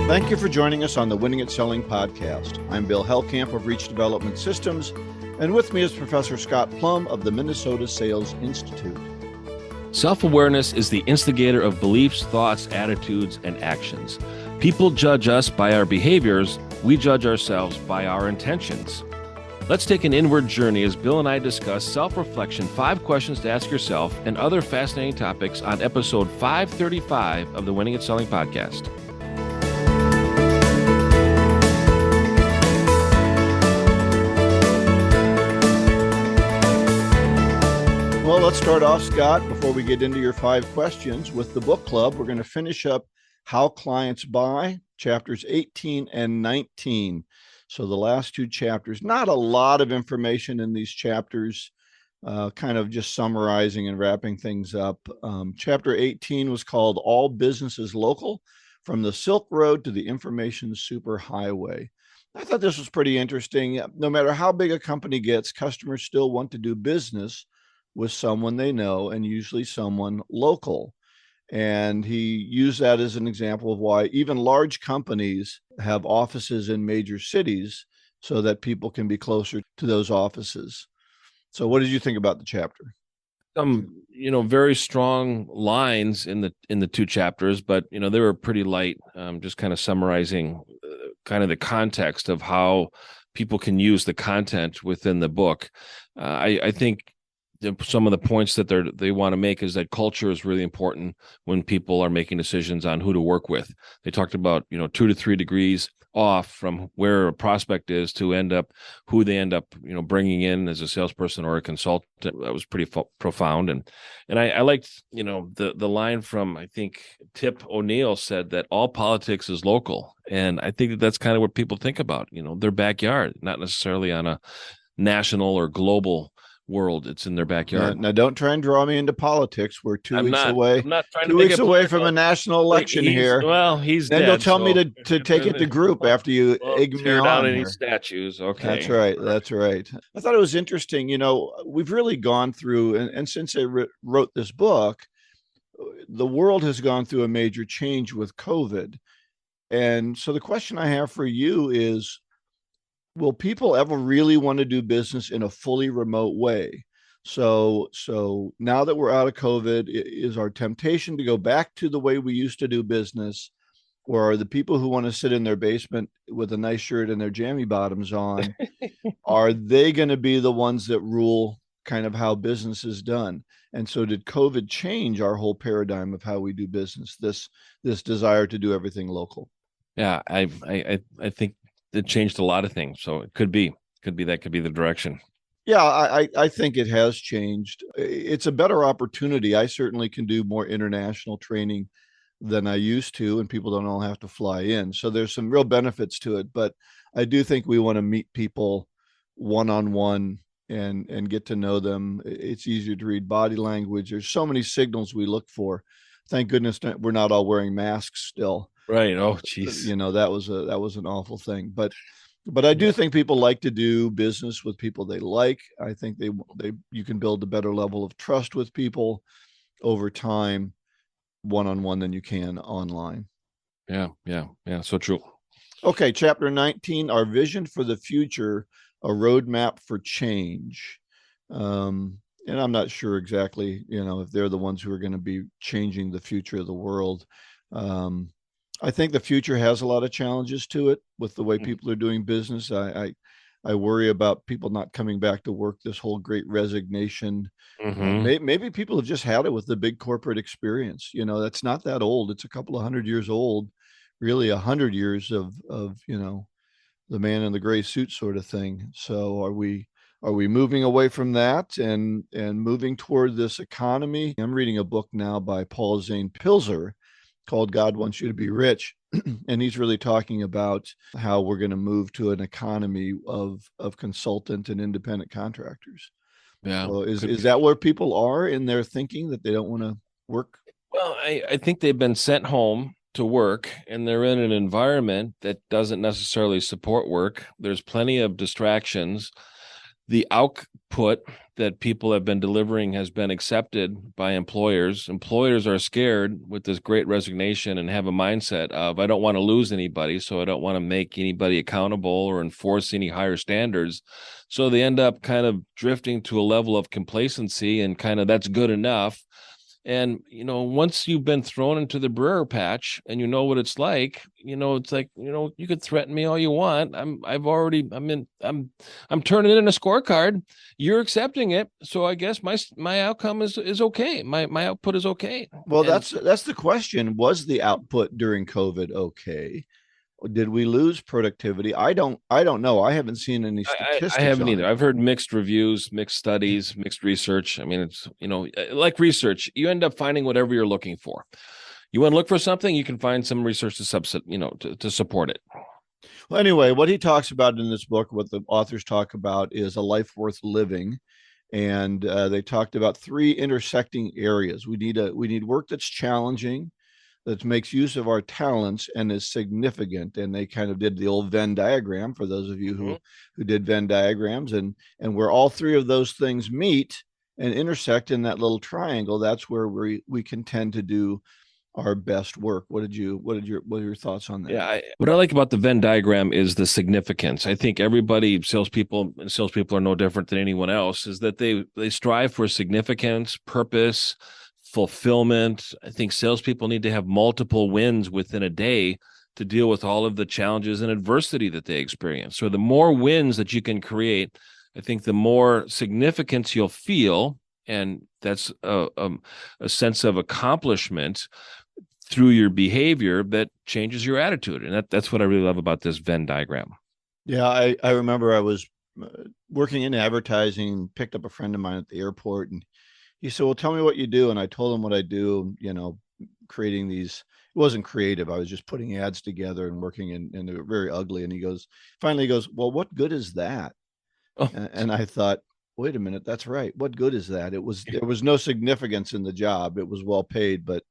Thank you for joining us on the Winning at Selling podcast. I'm Bill Hellkamp of Reach Development Systems, and with me is Professor Scott Plum of the Minnesota Sales Institute. Self-awareness is the instigator of beliefs, thoughts, attitudes, and actions. People judge us by our behaviors. We judge ourselves by our intentions. Let's take an inward journey as Bill and I discuss self-reflection, 5 questions to ask yourself, and other fascinating topics on episode 535 of the Winning at Selling podcast. Well, let's start off, Scott, before we get into your 5 questions with the book club. We're going to finish up How Clients Buy, chapters 18 and 19. So the last 2 chapters, not a lot of information in these chapters, kind of just summarizing and wrapping things up. Chapter 18 was called All Business is Local, From the Silk Road to the Information Superhighway. I thought this was pretty interesting. No matter how big a company gets, customers still want to do business with someone they know, and usually someone local. And he used that as an example of why even large companies have offices in major cities so that people can be closer to those offices. So what did you think about the chapter? Very strong lines in the 2 chapters, but, they were pretty light, just kind of summarizing kind of the context of how people can use the content within the book. I think some of the points that they want to make is that culture is really important when people are making decisions on who to work with. They talked about 2 to 3 degrees off from where a prospect is to who they end up bringing in as a salesperson or a consultant. That was pretty profound, and I liked the line from, I think Tip O'Neill said that all politics is local, and I think that's kind of what people think about their backyard, not necessarily on a national or global world. It's in their backyard. Now don't try and draw me into politics. We're 2 weeks away. I'm not trying 2 weeks away from a national election here. Well, he's then dead. You'll tell me to take it to group after you egg me tear on down here. Any statues. Okay. That's right. I thought it was interesting. We've really gone through, and since I wrote this book, the world has gone through a major change with COVID. And so the question I have for you is, will people ever really want to do business in a fully remote way? So now that we're out of COVID, is our temptation to go back to the way we used to do business, or are the people who want to sit in their basement with a nice shirt and their jammy bottoms on, are they going to be the ones that rule kind of how business is done? And so did COVID change our whole paradigm of how we do business, this desire to do everything local? Yeah, I think it changed a lot of things. So it could be the direction. Yeah, I think it has changed. It's a better opportunity. I certainly can do more international training than I used to, and people don't all have to fly in. So there's some real benefits to it. But I do think we want to meet people one-on-one and get to know them. It's easier to read body language. There's so many signals we look for. Thank goodness we're not all wearing masks still. Right. Oh, geez. That was an awful thing. But I do think people like to do business with people they like. I think you can build a better level of trust with people over time, one-on-one, than you can online. Yeah. So true. Okay, chapter 19, Our Vision for the Future, a Roadmap for Change. And I'm not sure exactly, if they're the ones who are going to be changing the future of the world. I think the future has a lot of challenges to it with the way people are doing business. I worry about people not coming back to work, this whole great resignation. Maybe people have just had it with the big corporate experience. That's not that old. It's a couple of 100 years old, really 100 years of the man in the gray suit sort of thing. So are we moving away from that and moving toward this economy? I'm reading a book now by Paul Zane Pilzer called God Wants You to Be Rich. And he's really talking about how we're going to move to an economy of consultant and independent contractors. Yeah. So is that where people are in their thinking, that they don't want to work? Well, I think they've been sent home to work, and they're in an environment that doesn't necessarily support work. There's plenty of distractions. The output that people have been delivering has been accepted by employers. Employers are scared with this great resignation and have a mindset of, I don't want to lose anybody, so I don't want to make anybody accountable or enforce any higher standards. So they end up kind of drifting to a level of complacency and kind of that's good enough. And, once you've been thrown into the briar patch and you know what it's like, it's like, you could threaten me all you want. I'm turning in a scorecard. You're accepting it. So I guess my outcome is okay. My output is okay. Well, that's the question. Was the output during COVID okay? Did we lose productivity? I don't know. I haven't seen any statistics. I haven't either. It. I've heard mixed reviews, mixed studies, mixed research. I mean, it's, like research, you end up finding whatever you're looking for. You want to look for something, you can find some research to support it. Well, anyway, what he talks about in this book, what the authors talk about, is a life worth living. And they talked about 3 intersecting areas. We need work that's challenging, that makes use of our talents and is significant. And they kind of did the old Venn diagram for those of you who did Venn diagrams, and where all 3 of those things meet and intersect in that little triangle, that's where we can tend to do our best work. What are your thoughts on that? Yeah, what I like about the Venn diagram is the significance. I think everybody, salespeople are no different than anyone else, is that they strive for significance, purpose, fulfillment. I think salespeople need to have multiple wins within a day to deal with all of the challenges and adversity that they experience. So the more wins that you can create, I think the more significance you'll feel, and that's a sense of accomplishment through your behavior that changes your attitude. And that's what I really love about this Venn diagram. Yeah, I remember I was working in advertising, picked up a friend of mine at the airport, and he said, well, tell me what you do. And I told him what I do, creating these. It wasn't creative. I was just putting ads together and working and they were very ugly. And he finally goes, well, what good is that? Oh. And I thought, wait a minute, that's right. What good is that? There was no significance in the job. It was well paid, but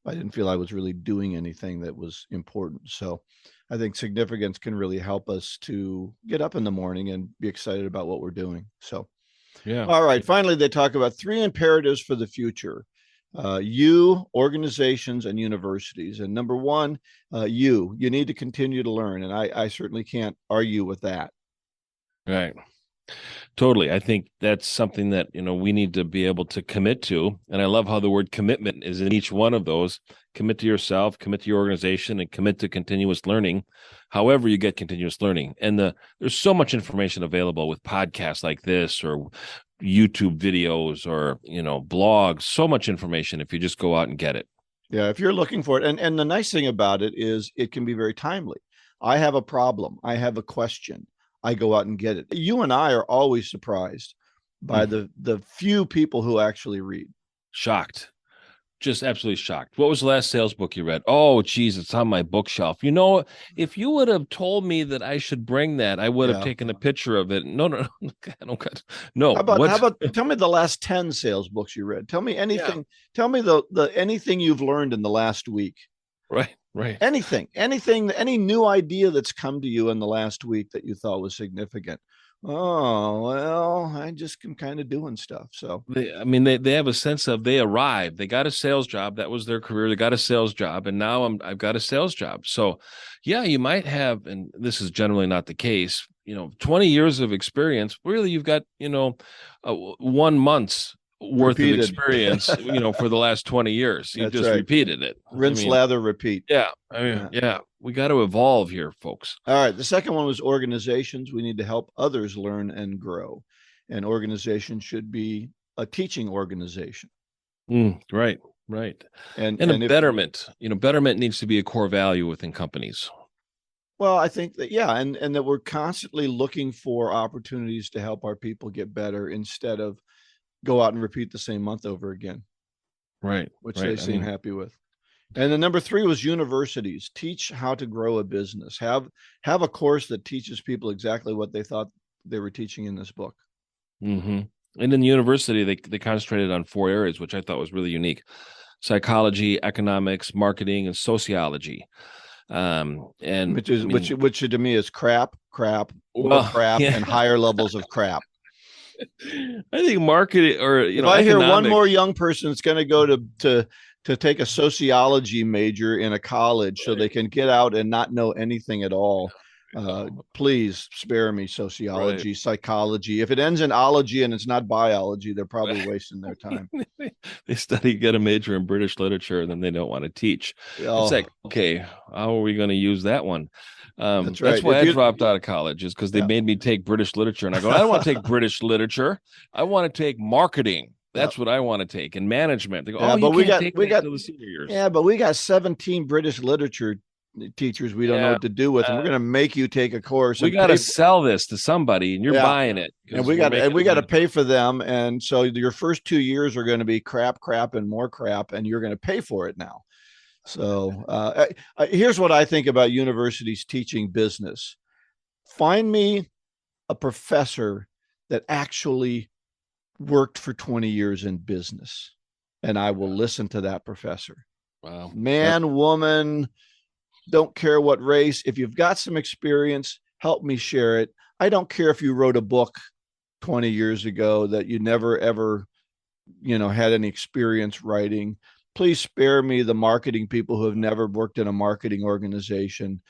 I didn't feel I was really doing anything that was important. So I think significance can really help us to get up in the morning and be excited about what we're doing. So, yeah. All right. Finally, they talk about 3 imperatives for the future. You, organizations, and universities. And number 1, you need to continue to learn. And I certainly can't argue with that. Right. Totally. I think that's something that, we need to be able to commit to. And I love how the word commitment is in each one of those. Commit to yourself, commit to your organization, and commit to continuous learning. However you get continuous learning. And there's so much information available with podcasts like this or YouTube videos or, blogs, so much information if you just go out and get it. Yeah, if you're looking for it. And the nice thing about it is it can be very timely. I have a problem. I have a question. I go out and get it. You and I are always surprised by the few people who actually read. Shocked. Just absolutely shocked. What was the last sales book you read? Oh, geez, it's on my bookshelf. If you would have told me that I should bring that, I would have taken a picture of it. No. No. How about tell me the last 10 sales books you read? Tell me anything. Yeah. Tell me the anything you've learned in the last week. Right. Anything, any new idea that's come to you in the last week that you thought was significant. Oh, well, I just am kind of doing stuff. So they have a sense of they arrived. They got a sales job. That was their career. They got a sales job. And now I've got a sales job. So yeah, you might have, and this is generally not the case, 20 years of experience. Really, you've got, 1 month's worth of experience, for the last 20 years. You just repeated it. Rinse, lather, repeat. Yeah. We got to evolve here, folks. All right. The second one was organizations. We need to help others learn and grow. And organization should be a teaching organization. Right. And a betterment. Betterment needs to be a core value within companies. Well, I think that, and that we're constantly looking for opportunities to help our people get better instead of go out and repeat the same month over again. Right. Which they seem happy with. And then number 3 was universities. Teach how to grow a business. Have a course that teaches people exactly what they thought they were teaching in this book. Mm-hmm. And in the university, they concentrated on 4 areas, which I thought was really unique: psychology, economics, marketing, and sociology. Which to me is crap, and higher levels of crap. I think marketing or if I hear one economics. more young person that's going to go to take a sociology major in a college so they can get out and not know anything at all, please spare me sociology, psychology. If it ends in ology and it's not biology, they're probably wasting their time. They get a major in British literature, and then they don't want to teach. It's like, okay, how are we going to use that one? That's That's right. why I dropped out of college, is because they made me take British literature, and I go, I don't want to take British literature. I want to take marketing. That's what I want to take, and management. They go, oh, you can't take that until the senior years. Yeah, but we got 17 British literature teachers we don't know what to do with, and we're going to make you take a course. We got to sell this to somebody, and you're buying it, and we got to pay for them. And so your first 2 years are going to be crap, and more crap, and you're going to pay for it now. So here's what I think about universities teaching business. Find me a professor that actually worked for 20 years in business, and I will listen to that professor. Wow. Man, woman, don't care what race. If you've got some experience, help me share it. I don't care if you wrote a book 20 years ago that you never, ever, had any experience writing. Please spare me the marketing people who have never worked in a marketing organization.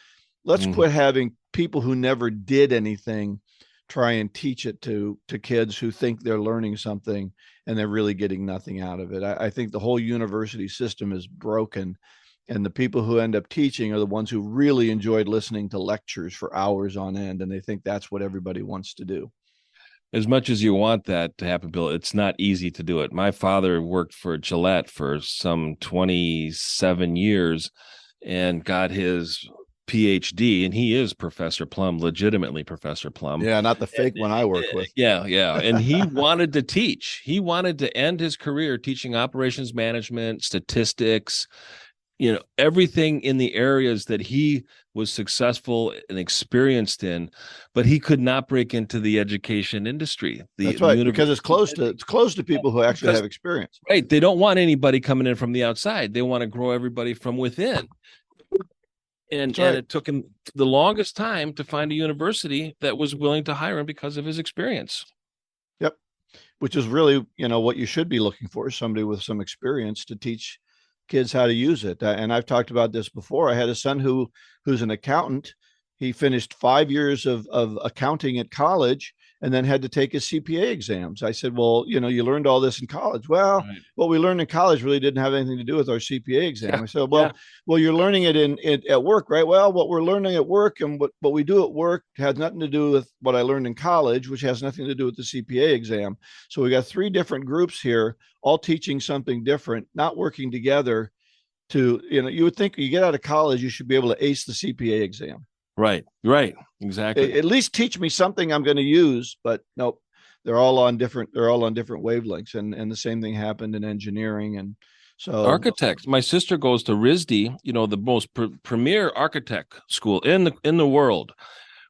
Let's quit having people who never did anything try and teach it to kids who think they're learning something and they're really getting nothing out of it. I think the whole university system is broken, and the people who end up teaching are the ones who really enjoyed listening to lectures for hours on end, and they think that's what everybody wants to do. As much as you want that to happen, Bill, it's not easy to do it. My father worked for Gillette for some 27 years and got his PhD, and he is Professor Plum, legitimately Professor Plum. Yeah, not the fake one I work with. Yeah. And he wanted to teach. He wanted to end his career teaching operations management, statistics, everything in the areas that he was successful and experienced in, but he could not break into the education industry. That's right, because it's close to people who actually have experience. Right. They don't want anybody coming in from the outside. They want to grow everybody from within. And it took him the longest time to find a university that was willing to hire him because of his experience. Yep. Which is really, what you should be looking for, is somebody with some experience to teach kids how to use it. And I've talked about this before. I had a son who's an accountant. He finished 5 years of accounting at college and then had to take his CPA exams. I said, well, you learned all this in college. Well, what we learned in college really didn't have anything to do with our CPA exam. I said, well, you're learning it at work, right? Well, what we're learning at work and what we do at work has nothing to do with what I learned in college, which has nothing to do with the CPA exam. So we got 3 different groups here, all teaching something different, not working together to, you would think you get out of college, you should be able to ace the CPA exam. Right. Exactly. At least teach me something I'm going to use, but nope. They're all on different wavelengths. And the same thing happened in engineering. And so architects, my sister goes to RISD, the most premier architect school in the world.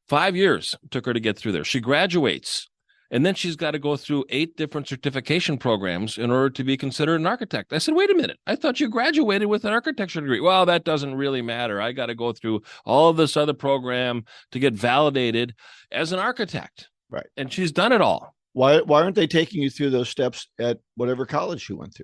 5 years took her to get through there. She graduates, and then she's got to go through 8 different certification programs in order to be considered an architect. I said, wait a minute. I thought you graduated with an architecture degree. Well, that doesn't really matter. I got to go through all of this other program to get validated as an architect. Right. And she's done it all. Why aren't they taking you through those steps at whatever college you went to?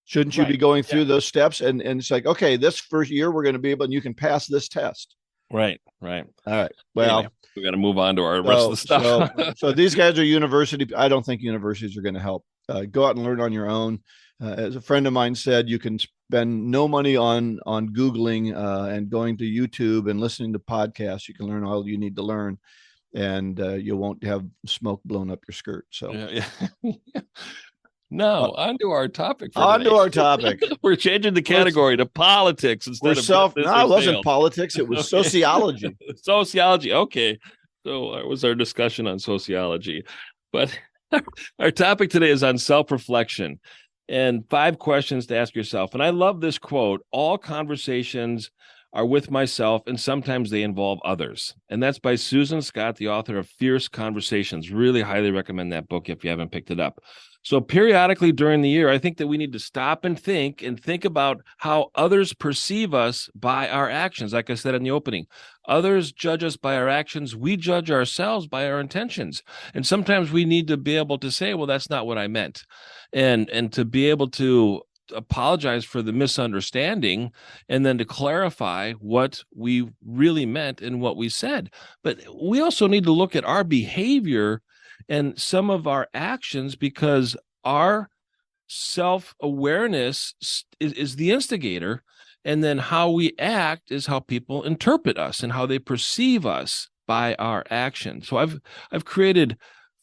Shouldn't you be going through those steps? And it's like, okay, this first year we're going to be able, and you can pass this test. Right. All right. Well, anyway, we got to move on to our rest of the stuff. So these guys are university. I don't think universities are going to help. Go out and learn on your own. As a friend of mine said, you can spend no money on Googling and going to YouTube and listening to podcasts. You can learn all you need to learn, and you won't have smoke blown up your skirt. So. No, onto our topic. We're changing the category to politics instead of No, it wasn't politics. It was sociology. Sociology. Okay. So that was our discussion on sociology. But our topic today is on self-reflection and 5 questions to ask yourself. And I love this quote: all conversations are with myself, and sometimes they involve others. And that's by Susan Scott, the author of Fierce Conversations. Really highly recommend that book if you haven't picked it up. So periodically during the year, I think that we need to stop and think about how others perceive us by our actions. Like I said in the opening, others judge us by our actions. We judge ourselves by our intentions. And sometimes we need to be able to say, well, that's not what I meant. And to be able to apologize for the misunderstanding and then to clarify what we really meant and what we said. But we also need to look at our behavior and some of our actions, because our self-awareness is the instigator, and then how we act is how people interpret us and how they perceive us by our actions. So I've created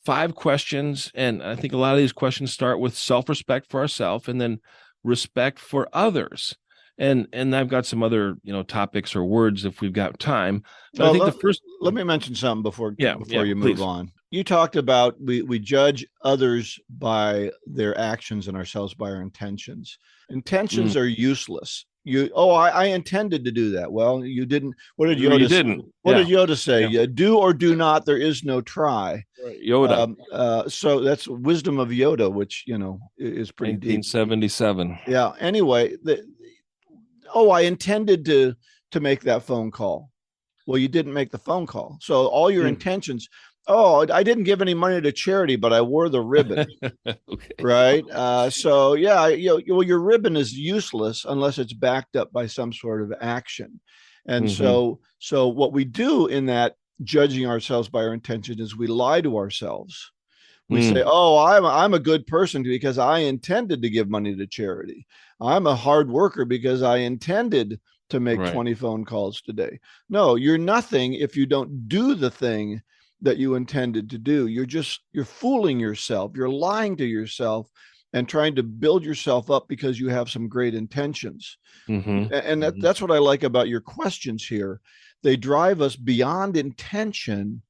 5 questions, and I think a lot of these questions start with self-respect for ourselves and then respect for others. And I've got some other, topics or words if we've got time. But I think the first. Let me mention something before you move please. on. You talked about we judge others by their actions and ourselves by our intentions. Intentions are useless. I intended to do that. Well, you didn't. What did Yoda? You didn't. What did Yoda say? Yeah. Do or do not. There is no try. Right. Yoda. So that's wisdom of Yoda, which is pretty 1977. deep. Yeah. Anyway, I intended to make that phone call. Well, you didn't make the phone call. So all your intentions. Oh, I didn't give any money to charity, but I wore the ribbon. Okay. Right. So yeah, your ribbon is useless unless it's backed up by some sort of action. And so what we do in that judging ourselves by our intention is we lie to ourselves. We say, oh, I'm a good person because I intended to give money to charity. I'm a hard worker because I intended to make 20 phone calls today. No, you're nothing if you don't do the thing that you intended to do. You're fooling yourself. You're lying to yourself and trying to build yourself up because you have some great intentions. And that's what I like about your questions here. They drive us beyond intention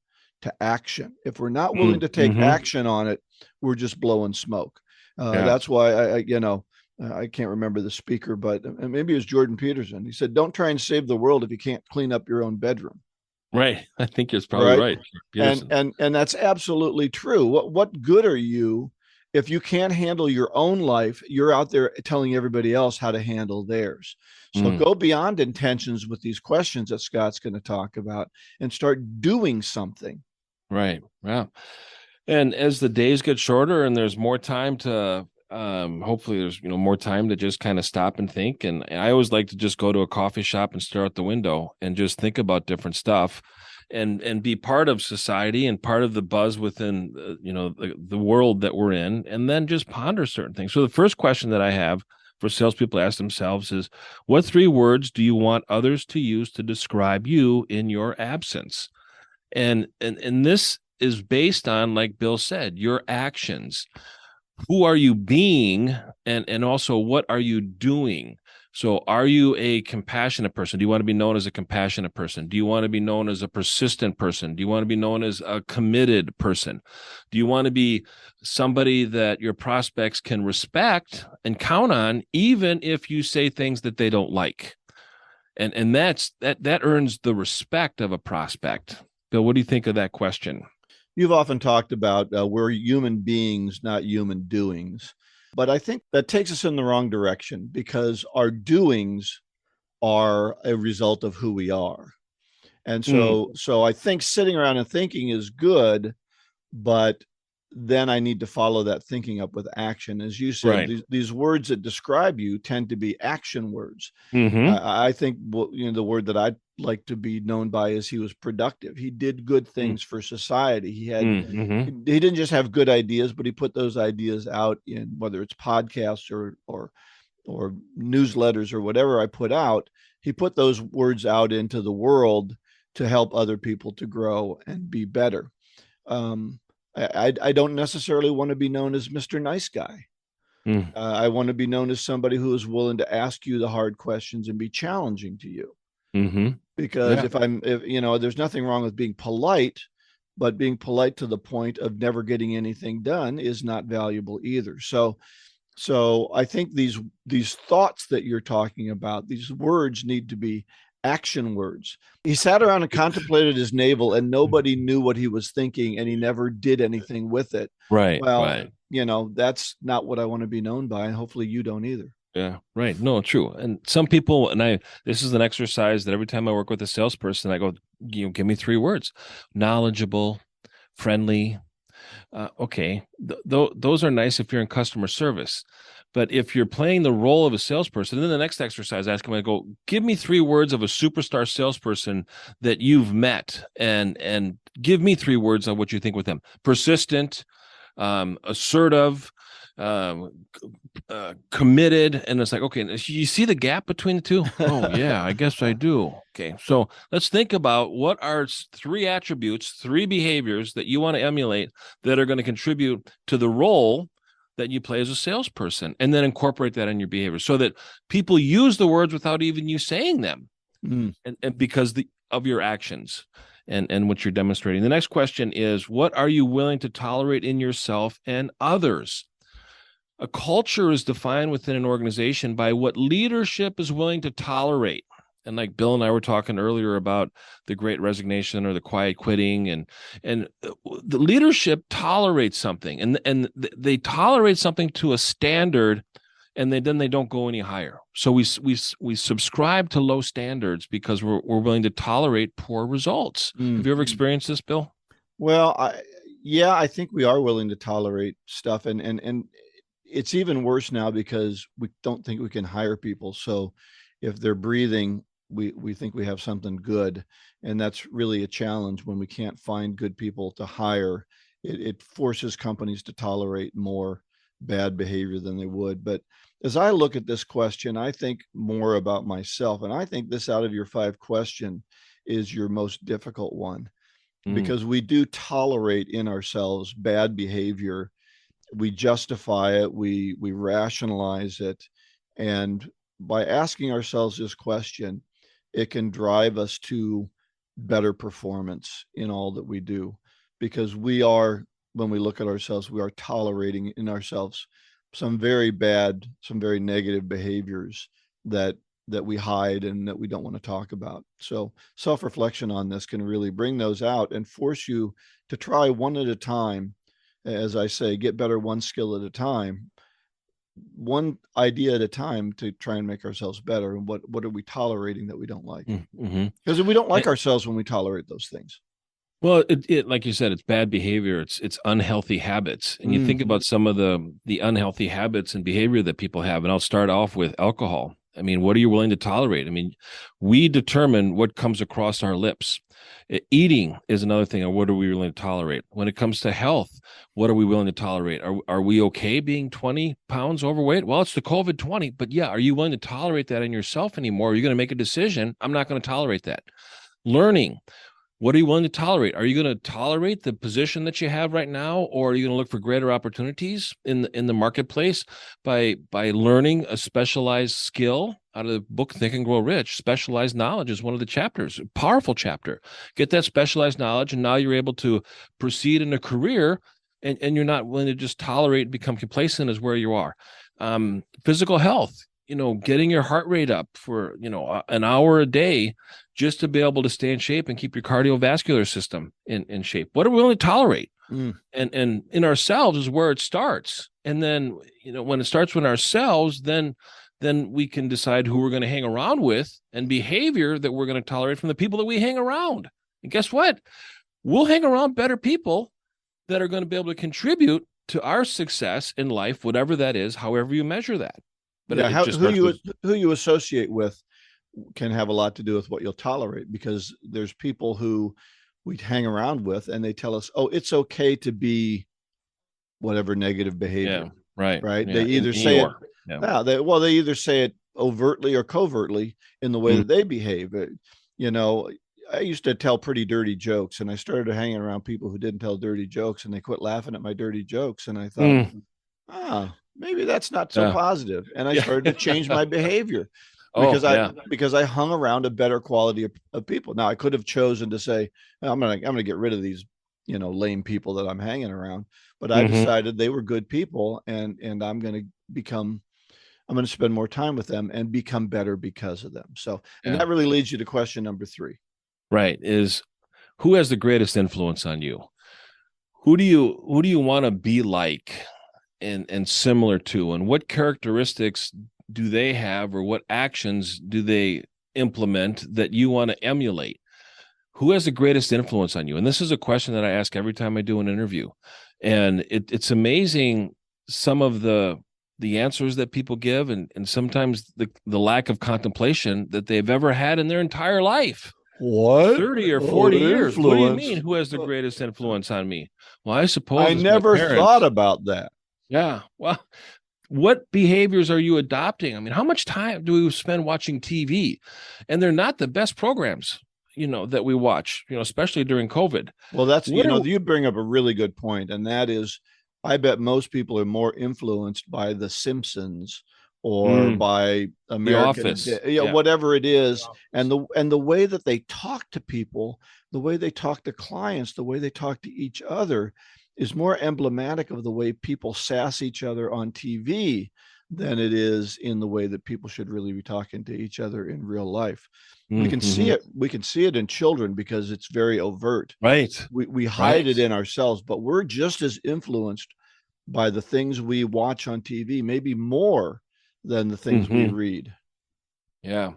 to action. If we're not willing to take action on it, we're just blowing smoke. That's why I can't remember the speaker, but maybe it was Jordan Peterson. He said, don't try and save the world if you can't clean up your own bedroom. Right. I think it's probably right. And that's absolutely true. What good are you if you can't handle your own life? You're out there telling everybody else how to handle theirs. So go beyond intentions with these questions that Scott's going to talk about and start doing something. Right. Yeah. And as the days get shorter and there's more time to hopefully there's more time to just kind of stop and think, and I always like to just go to a coffee shop and stare out the window and just think about different stuff and be part of society and part of the buzz within the world that we're in, and then just ponder certain things. So the first question that I have for salespeople to ask themselves is, what 3 words do you want others to use to describe you in your absence? And this is based on, like Bill said, your actions. Who are you being, and also what are you doing? So are you a compassionate person? Do you want to be known as a compassionate person? Do you want to be known as a persistent person? Do you want to be known as a committed person? Do you want to be somebody that your prospects can respect and count on, even if you say things that they don't like? And that earns the respect of a prospect. Bill, what do you think of that question? You've often talked about we're human beings, not human doings. But I think that takes us in the wrong direction, because our doings are a result of who we are. And so I think sitting around and thinking is good, but then I need to follow that thinking up with action. As you said, these words that describe you tend to be action words. I think the word that I'd like to be known by is he was productive. He did good things for society. He didn't just have good ideas, but he put those ideas out in, whether it's podcasts or newsletters or whatever I put out. He put those words out into the world to help other people to grow and be better. I don't necessarily want to be known as Mr. Nice Guy. I want to be known as somebody who is willing to ask you the hard questions and be challenging to you. Because if there's nothing wrong with being polite, but being polite to the point of never getting anything done is not valuable either. So I think these thoughts that you're talking about, these words need to be action words. He sat around and contemplated his navel, and nobody knew what he was thinking, and he never did anything with it. Right, Well, right. that's not what I want to be known by, and hopefully you don't either. Yeah, right. No, true. And some people, this is an exercise that every time I work with a salesperson, I go, give me 3 words: knowledgeable, friendly. Okay, those are nice if you're in customer service. But if you're playing the role of a salesperson, then the next exercise, I ask them, I go, give me 3 words of a superstar salesperson that you've met, and give me 3 words on what you think with them: persistent, assertive, um, committed. And it's like, okay, you see the gap between the two? Oh yeah, I guess I do. Okay, so let's think about what are 3 attributes, 3 behaviors that you want to emulate that are going to contribute to the role that you play as a salesperson, and then incorporate that in your behavior so that people use the words without even you saying them. And because of your actions and what you're demonstrating. The next question is, what are you willing to tolerate in yourself and others? A culture is defined within an organization by what leadership is willing to tolerate. And like Bill and I were talking earlier about the great resignation or the quiet quitting, and the leadership tolerates something, and they tolerate something to a standard, and then they don't go any higher. So we subscribe to low standards because we're willing to tolerate poor results. Have you ever experienced this, Bill? Well, I think we are willing to tolerate stuff, and it's even worse now because we don't think we can hire people. So if they're breathing, we think we have something good, and that's really a challenge when we can't find good people to hire. It forces companies to tolerate more bad behavior than they would. But as I look at this question, I think more about myself, and I think this out of your 5 question is your most difficult one, because we do tolerate in ourselves bad behavior. We justify it, we rationalize it, and by asking ourselves this question, it can drive us to better performance in all that we do, because we are, when we look at ourselves, we are tolerating in ourselves some very bad, some very negative behaviors that we hide and that we don't want to talk about. So self-reflection on this can really bring those out and force you to try one at a time. As I say, get better one skill at a time, one idea at a time, to try and make ourselves better. And what are we tolerating that we don't like? Because we don't like ourselves when we tolerate those things. Well, it like you said, it's bad behavior. It's unhealthy habits. And you think about some of the unhealthy habits and behavior that people have. And I'll start off with alcohol. I mean, what are you willing to tolerate? I mean, we determine what comes across our lips. Eating is another thing. Or what are we willing to tolerate? When it comes to health, what are we willing to tolerate? Are we okay being 20 pounds overweight? Well, it's the COVID-20, but yeah, are you willing to tolerate that in yourself anymore? Are you going to make a decision? I'm not going to tolerate that. Learning. What are you willing to tolerate? Are you going to tolerate the position that you have right now, or are you going to look for greater opportunities in the marketplace by learning a specialized skill? Out of the book Think and Grow Rich, specialized knowledge is one of the chapters, a powerful chapter. Get that specialized knowledge, and now you're able to proceed in a career, and you're not willing to just tolerate and become complacent as where you are. Physical health. Getting your heart rate up for, an hour a day just to be able to stay in shape and keep your cardiovascular system in shape. What are we willing to tolerate? And in ourselves is where it starts. And then, when it starts with ourselves, then we can decide who we're going to hang around with and behavior that we're going to tolerate from the people that we hang around. And guess what? We'll hang around better people that are going to be able to contribute to our success in life, whatever that is, however you measure that. But yeah, who you associate with can have a lot to do with what you'll tolerate, because there's people who we hang around with and they tell us, oh, it's okay to be whatever negative behavior. Yeah, right. Yeah, they either say it. Yeah. They either say it overtly or covertly in the way that they behave. I used to tell pretty dirty jokes, and I started hanging around people who didn't tell dirty jokes, and they quit laughing at my dirty jokes. And I thought, maybe that's not so positive. And I started to change my behavior because I hung around a better quality of people. Now I could have chosen to say, I'm going to get rid of these, lame people that I'm hanging around, but I decided they were good people, and I'm going to become I'm going to spend more time with them and become better because of them. So, and Yeah. that really leads you to question number 3. Right. Is who has the greatest influence on you? Who do you want to be like and similar to, and what characteristics do they have, or what actions do they implement that you want to emulate? Who has the greatest influence on you? And this is a question that I ask every time I do an interview. And it's amazing some of the answers that people give, and sometimes the lack of contemplation that they've ever had in their entire life. What? 30 or Oh, 40 years. What do you influence. mean? Who has the greatest influence on me? Well, I suppose I it's my never thought parents. about that. Yeah. Well, what behaviors are you adopting? I mean, how much time do we spend watching TV? And they're not the best programs, that we watch, especially during COVID. Well, that's, What are you bring up a really good point, and that is, I bet most people are more influenced by The Simpsons or by The American, Office? Yeah. whatever it The is, Office. and the way that they talk to people, the way they talk to clients, the way they talk to each other is more emblematic of the way people sass each other on TV than it is in the way that people should really be talking to each other in real life. We can see Mm-hmm. it. We can see it in children because it's very overt. Right. We hide Right. it in ourselves, but we're just as influenced by the things we watch on TV, maybe more than the things we Mm-hmm. read. Yeah.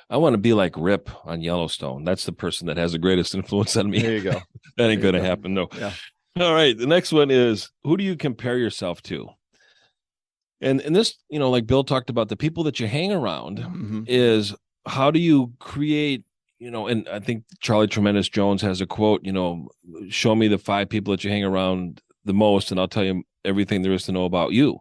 I want to be like Rip on Yellowstone. That's the person that has the greatest influence on me. There you go. That ain't There you going to go. happen. No. Yeah. All right. The next one is, who do you compare yourself to? And this, like Bill talked about, the people that you hang around Mm-hmm. is how do you create, and I think Charlie Tremendous Jones has a quote, show me the 5 people that you hang around the most, and I'll tell you everything there is to know about you.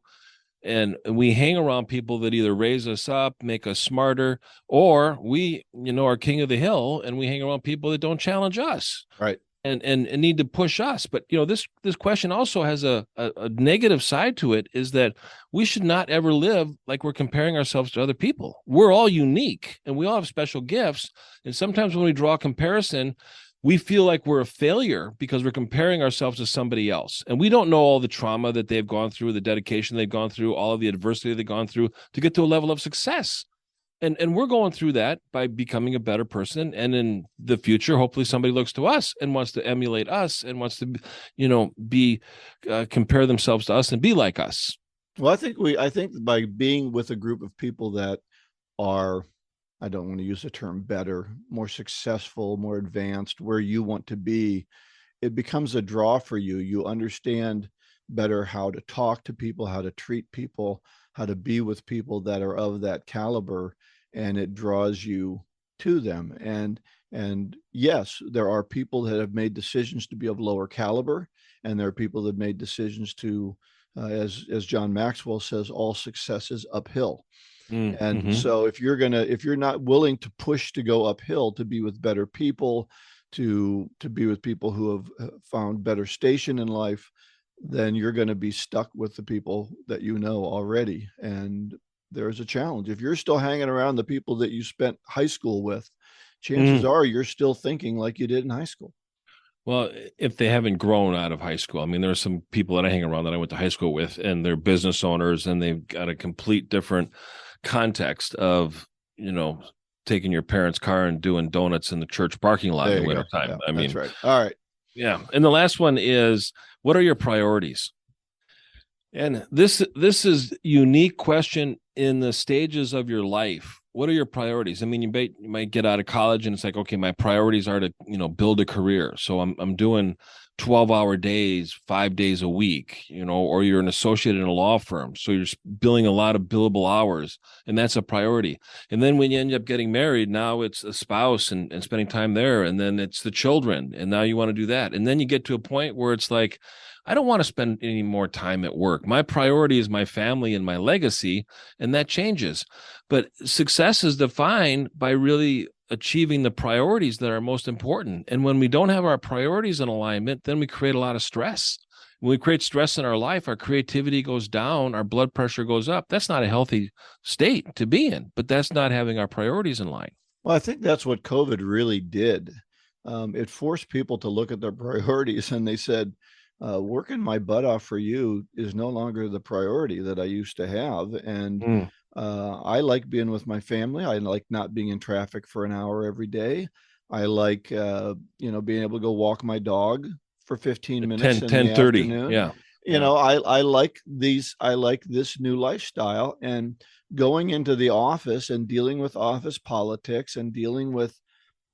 And we hang around people that either raise us up, make us smarter, or we, are king of the hill, and we hang around people that don't challenge us Right. and need to push us. But this question also has a negative side to it, is that we should not ever live like we're comparing ourselves to other people. We're all unique and we all have special gifts. And sometimes when we draw a comparison, we feel like we're a failure because we're comparing ourselves to somebody else. And we don't know all the trauma that they've gone through, the dedication they've gone through, all of the adversity they've gone through to get to a level of success. And we're going through that by becoming a better person. And in the future, hopefully somebody looks to us and wants to emulate us and wants to, be compare themselves to us and be like us. Well, I think by being with a group of people that are, I don't want to use the term better, more successful, more advanced, where you want to be, it becomes a draw for you. You understand better how to talk to people, how to treat people, how to be with people that are of that caliber, and it draws you to them. And yes, there are people that have made decisions to be of lower caliber, and there are people that made decisions to, as John Maxwell says, all success is uphill. And Mm-hmm. so if you're not willing to push to go uphill, to be with better people, to be with people who have found better station in life, then you're going to be stuck with the people that you know already. And there's a challenge. If you're still hanging around the people that you spent high school with, chances Mm. are you're still thinking like you did in high school. Well, if they haven't grown out of high school, I mean, there are some people that I hang around that I went to high school with, and they're business owners, and they've got a complete different context of, taking your parents' car and doing donuts in the church parking lot in the wintertime. Yeah, I that's mean, right. All right. yeah. And the last one is, what are your priorities? And this is unique question in the stages of your life. What are your priorities? I mean, you might get out of college and it's like, okay, my priorities are to, build a career. So I'm doing 12-hour days, 5 days a week, or you're an associate in a law firm. So you're billing a lot of billable hours, and that's a priority. And then when you end up getting married, now it's a spouse and spending time there. And then it's the children. And now you want to do that. And then you get to a point where it's like, I don't want to spend any more time at work. My priority is my family and my legacy, and that changes. But success is defined by really achieving the priorities that are most important. And when we don't have our priorities in alignment, then we create a lot of stress. When we create stress in our life, our creativity goes down, our blood pressure goes up. That's not a healthy state to be in, but that's not having our priorities in line. Well, I think that's what COVID really did. It forced people to look at their priorities, and they said, working my butt off for you is no longer the priority that I used to have. And Mm. I like being with my family. I like not being in traffic for an hour every day. I like, being able to go walk my dog for 15 minutes 10, in the 10:30. afternoon. Yeah. Yeah. I like I like this new lifestyle, and going into the office and dealing with office politics and dealing with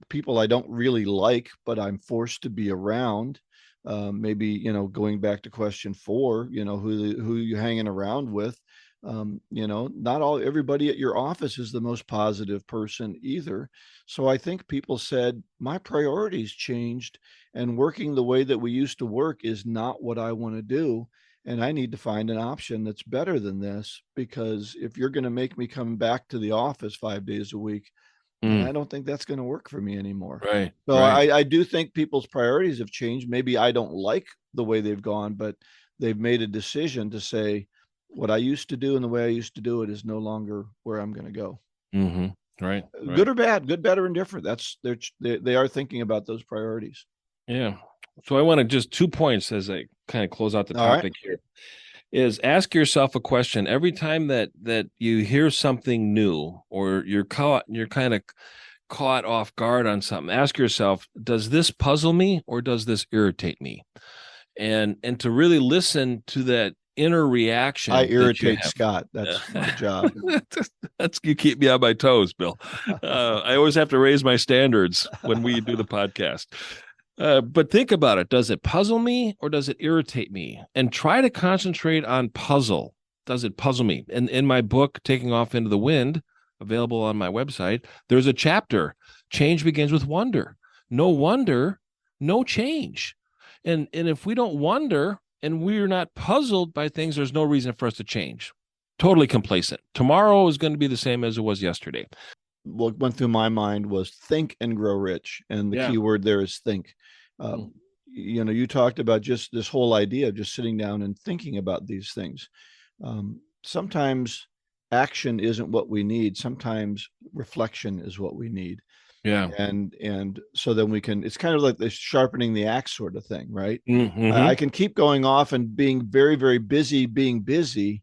people I don't really like, but I'm forced to be around. Maybe, going back to question 4, who you hanging around with. Not all everybody at your office is the most positive person either. So I think people said my priorities changed, and working the way that we used to work is not what I want to do. And I need to find an option that's better than this, because if you're going to make me come back to the office 5 days a week, and I don't think that's going to work for me anymore. Right. So Right. I do think people's priorities have changed. Maybe I don't like the way they've gone, but they've made a decision to say, what I used to do and the way I used to do it is no longer where I'm going to go. Right. Good Right. or bad, good, bad, or indifferent. They are thinking about those priorities. Yeah. So I want to just 2 points as I kind of close out the All right. topic here is ask yourself a question every time that you hear something new or you're kind of caught off guard on something. Ask yourself, does this puzzle me or does this irritate me? And to really listen to that inner I reaction that you irritate have. Scott. That's my job. That's you keep me on my toes, Bill. I always have to raise my standards when we do the podcast. But think about it. Does it puzzle me or does it irritate me? And try to concentrate on puzzle. Does it puzzle me? And in my book, Taking Off into the Wind, available on my website, there's a chapter. Change begins with wonder. No wonder, no change. And if we don't wonder and we're not puzzled by things, there's no reason for us to change. Totally complacent. Tomorrow is going to be the same as it was yesterday. What went through my mind was think and grow rich. And the key word there is think. You talked about just this whole idea of just sitting down and thinking about these things. Sometimes action isn't what we need. Sometimes reflection is what we need. Yeah. And so then we can, it's kind of like the sharpening the axe sort of thing, right? Mm-hmm. I can keep going off and being very, very busy being busy,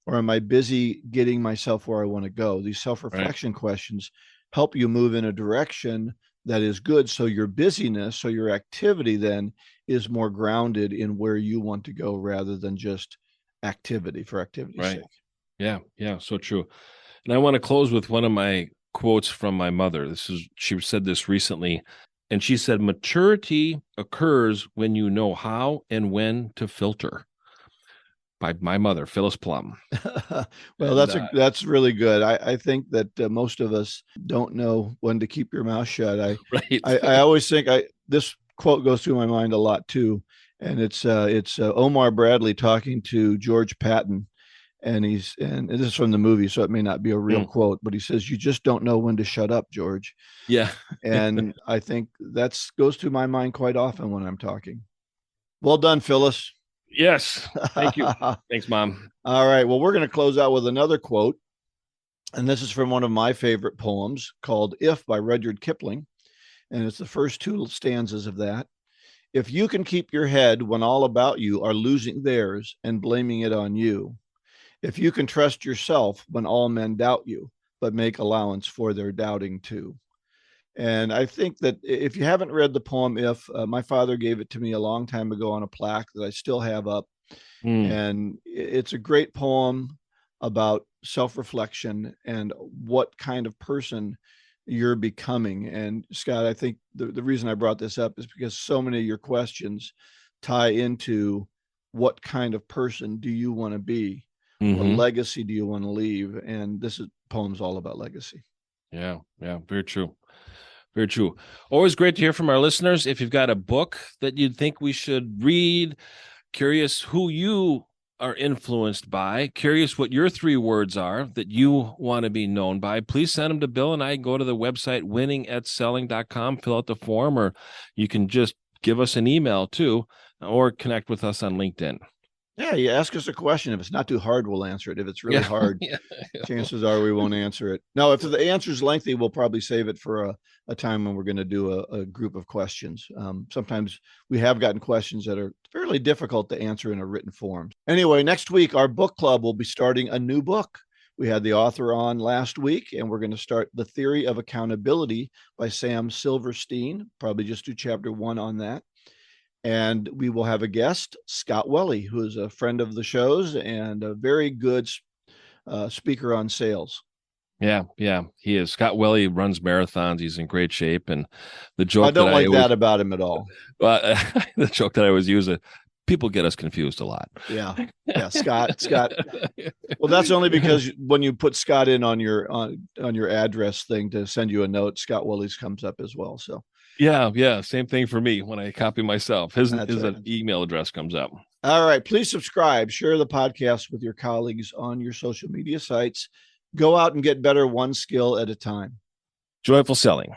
or am I busy getting myself where I want to go? These self-reflection questions help you move in a direction that is good. So your busyness, so your activity then is more grounded in where you want to go rather than just activity for activity's sake. Yeah. Yeah. So true. And I want to close with one of my quotes from my mother. She said this recently, and she said, maturity occurs when you know how and when to filter. By my mother, Phyllis Plum. Well, that's really good. I think that most of us don't know when to keep your mouth shut. I always think this quote goes through my mind a lot too, and it's Omar Bradley talking to George Patton, and this is from the movie, so it may not be a real quote, but he says, "You just don't know when to shut up, George." Yeah, and I think that's goes through my mind quite often when I'm talking. Well done, Phyllis. Yes. Thank you. Thanks, Mom. All right. Well, we're going to close out with another quote. And this is from one of my favorite poems called If by Rudyard Kipling. And it's the first 2 stanzas of that. If you can keep your head when all about you are losing theirs and blaming it on you. If you can trust yourself when all men doubt you, but make allowance for their doubting too. And I think that if you haven't read the poem, my father gave it to me a long time ago on a plaque that I still have up. And it's a great poem about self-reflection and what kind of person you're becoming. And Scott, I think the reason I brought this up is because so many of your questions tie into what kind of person do you want to be? What legacy do you want to leave? And this poem's all about legacy. Yeah. Very true. Very true. Always great to hear from our listeners. If you've got a book that you'd think we should read, curious who you are influenced by, curious what your 3 words are that you want to be known by, please send them to Bill and I. Go to the website winningatselling.com, fill out the form, or you can just give us an email too, or connect with us on LinkedIn. Yeah, you ask us a question. If it's not too hard, we'll answer it. If it's really hard, chances are we won't answer it. Now, if the answer is lengthy, we'll probably save it for a time when we're going to do a group of questions. Sometimes we have gotten questions that are fairly difficult to answer in a written form. Anyway, next week, our book club will be starting a new book. We had the author on last week, and we're going to start The Theory of Accountability by Sam Silverstein. Probably just do chapter 1 on that. And we will have a guest, Scott Welly, who is a friend of the show's and a very good speaker on sales. Yeah, he is. Scott Welly runs marathons. He's in great shape. And the I joke don't that like that about him at all. the joke that I always use, people get us confused a lot. Yeah, Scott. Well, that's only because when you put Scott in on your address thing to send you a note, Scott Welly's comes up as well. So yeah, same thing for me when I copy myself. His right. email address comes up. All right, please subscribe, share the podcast with your colleagues on your social media sites. Go out and get better one skill at a time. Joyful selling.